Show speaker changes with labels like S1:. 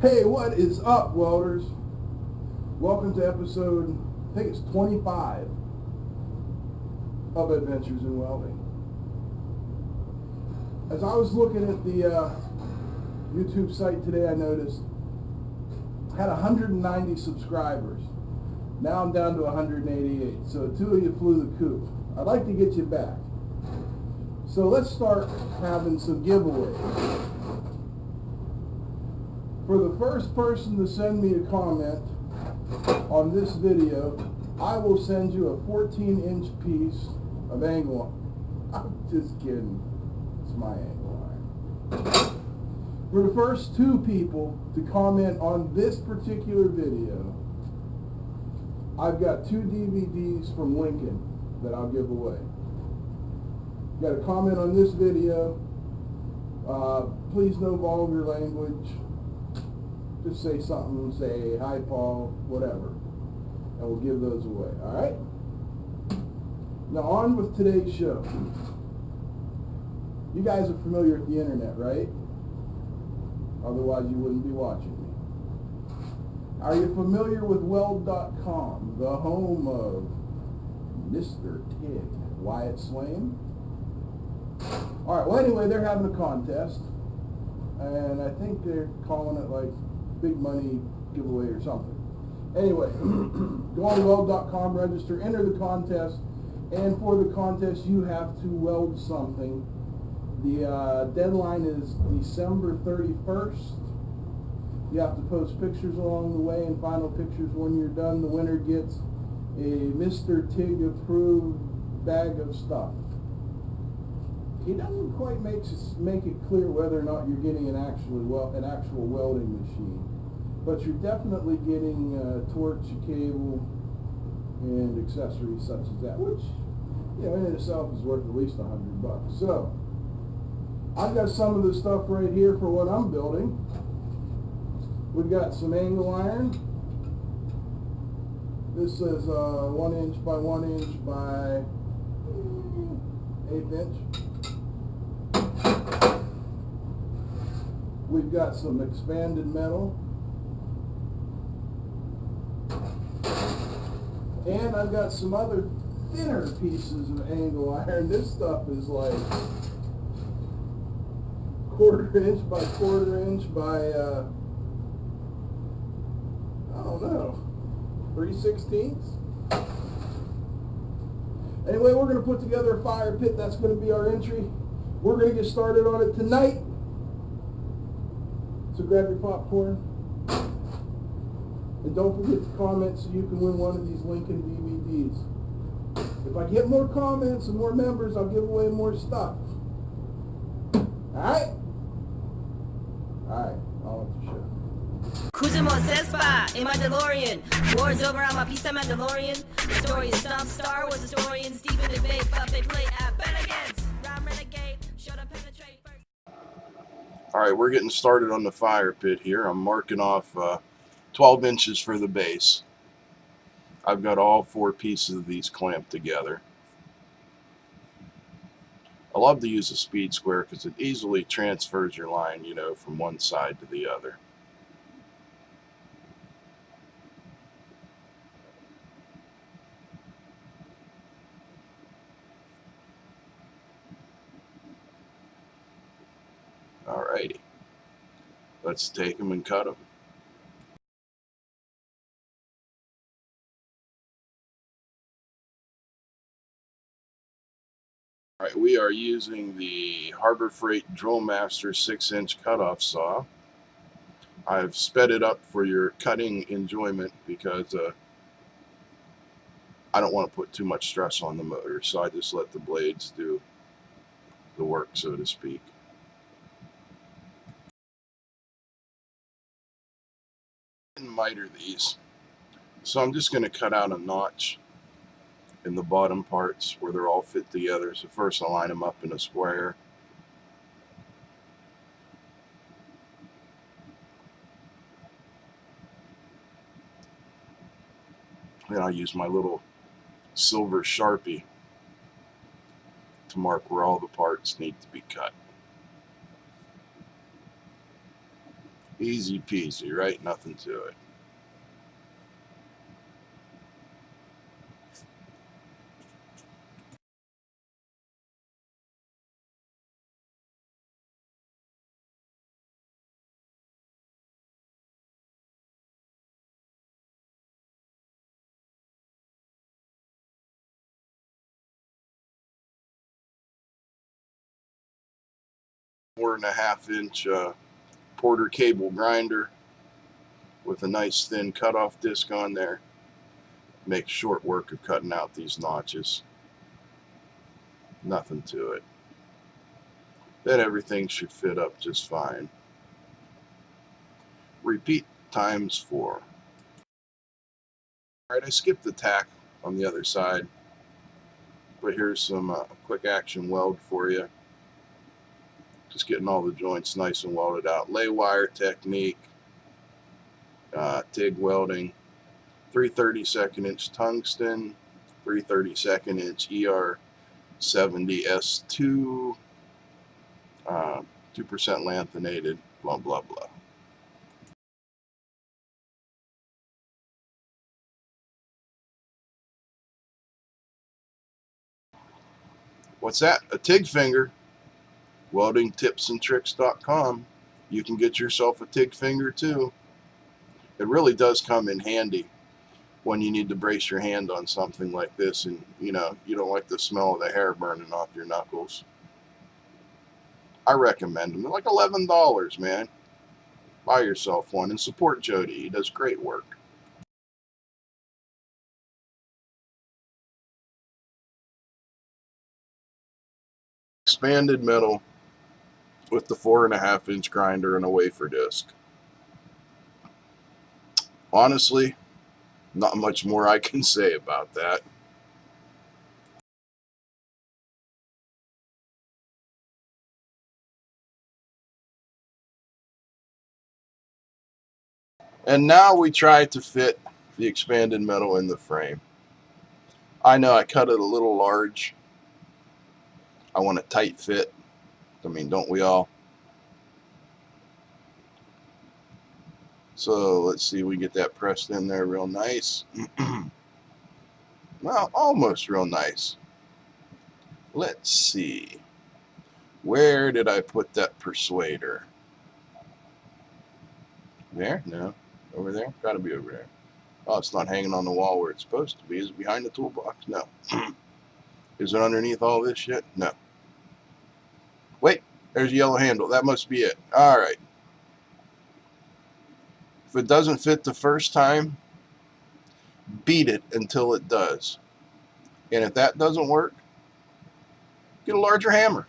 S1: Hey, what is up, welders? Welcome to episode, I think it's 25 of Adventures in Welding. As I was looking at the YouTube site today, I noticed I had 190 subscribers. Now I'm down to 188, so two of you flew the coop. I'd like to get you back. So let's start having some giveaways. For the first person to send me a comment on this video, I will send you a 14-inch piece of angle iron. I'm just kidding. It's my angle iron. For the first two people to comment on this particular video, I've got 2 DVDs from Lincoln that I'll give away. Got a comment on this video. Please no vulgar language. Just say something, say, hi Paul, whatever. And we'll give those away, alright? Now on with today's show. You guys are familiar with the internet, right? Otherwise you wouldn't be watching me. Are you familiar with Weld.com, the home of Mr. Tig, Wyatt Swain? Alright, well anyway, they're having a contest. And I think they're calling it like big money giveaway or something. Anyway, go on Weld.com, register, enter the contest, and for the contest you have to weld something. The deadline is December 31st. You have to post pictures along the way and final pictures when you're done. The winner gets a Mr. Tig approved bag of stuff. He doesn't quite make it clear whether or not you're getting an actual welding machine, but you're definitely getting a torch, a cable, and accessories such as that, which, you know, in itself is worth at least $100. So I've got some of the stuff right here for what I'm building. We've got some angle iron. This is 1 inch by 1 inch by 1/8 inch. We've got some expanded metal. And I've got some other thinner pieces of angle iron. This stuff is like 1/4 inch by 1/4 inch by, I don't know, 3/16. Anyway, we're going to put together a fire pit. That's going to be our entry. We're going to get started on it tonight. So grab your popcorn. And don't forget to comment so you can win one of these Lincoln DVDs. If I get more comments and more members, I'll give away more stuff. Alright? Alright, I'll let you show.
S2: Cruising on Cespa in my DeLorean. War's over, I'm a piece of Mandalorian. The story is some Star Wars historians. Deep in debate, but they play at Ben against. Rhyme renegade, show to penetrate first.
S3: Alright, we're getting started on the fire pit here. I'm marking off 12 inches for the base. I've got all 4 pieces of these clamped together. I love to use a speed square because it easily transfers your line, you know, from one side to the other. Alrighty, let's take them and cut them. Alright, we are using the Harbor Freight Drill Master 6-inch cutoff saw. I've sped it up for your cutting enjoyment because I don't want to put too much stress on the motor, so I just let the blades do the work, so to speak. And miter these, so I'm just going to cut out a notch in the bottom parts where they're all fit together. So first I'll line them up in a square. Then I'll use my little silver Sharpie to mark where all the parts need to be cut. Easy peasy, right? Nothing to it. Four and a half inch Porter cable grinder with a nice thin cutoff disc on there. Makes short work of cutting out these notches. Nothing to it. Then everything should fit up just fine. Repeat times 4. Alright, I skipped the tack on the other side, but here's some quick action weld for you. Just getting all the joints nice and welded out. Lay wire technique, TIG welding, 3/32 inch tungsten, 3/32 inch ER70S2, 2% lanthanated, blah, blah, blah. What's that? A TIG finger. WeldingTipsandTricks.com. You can get yourself a TIG finger too. It really does come in handy when you need to brace your hand on something like this and you don't like the smell of the hair burning off your knuckles. I recommend them. They're like $11, man. Buy yourself one and support Jody. He does great work. Expanded metal with the 4.5 inch grinder and a wafer disc. Honestly, not much more I can say about that. And now we try to fit the expanded metal in the frame. I know I cut it a little large. I want a tight fit. I mean, don't we all? So let's see, we get that pressed in there real nice. Well, almost real nice. Let's see. Where did I put that persuader? There? No. Over there? Gotta be over there. Oh, it's not hanging on the wall where it's supposed to be. Is it behind the toolbox? No. Is it underneath all this shit? No. Wait, there's a yellow handle. That must be it. All right. If it doesn't fit the first time, beat it until it does. And if that doesn't work, get a larger hammer.